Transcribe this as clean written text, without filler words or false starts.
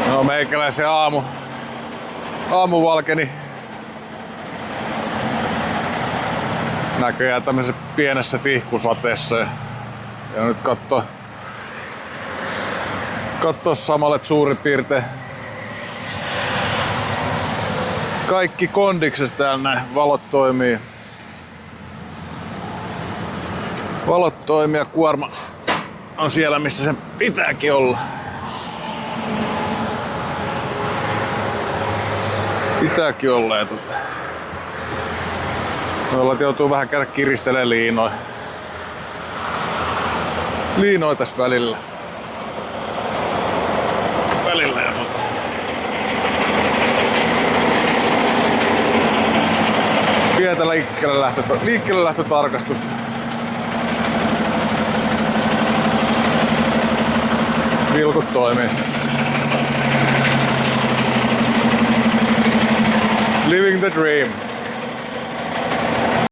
No meikäläisen aamu valkeni näköjään tämmöisessä pienessä tihkusateessa. Ja nyt kattoo samalle suurin piirtein kaikki kondiksessa täällä näin. Valot toimii ja kuorma on siellä missä sen pitääkin olla. Ja noilla joutuu vähän käydä kiristelemään liinoja tässä välillä ja pientä liikkeelle lähtötarkastusta. Vilkut toimii. Living the dream.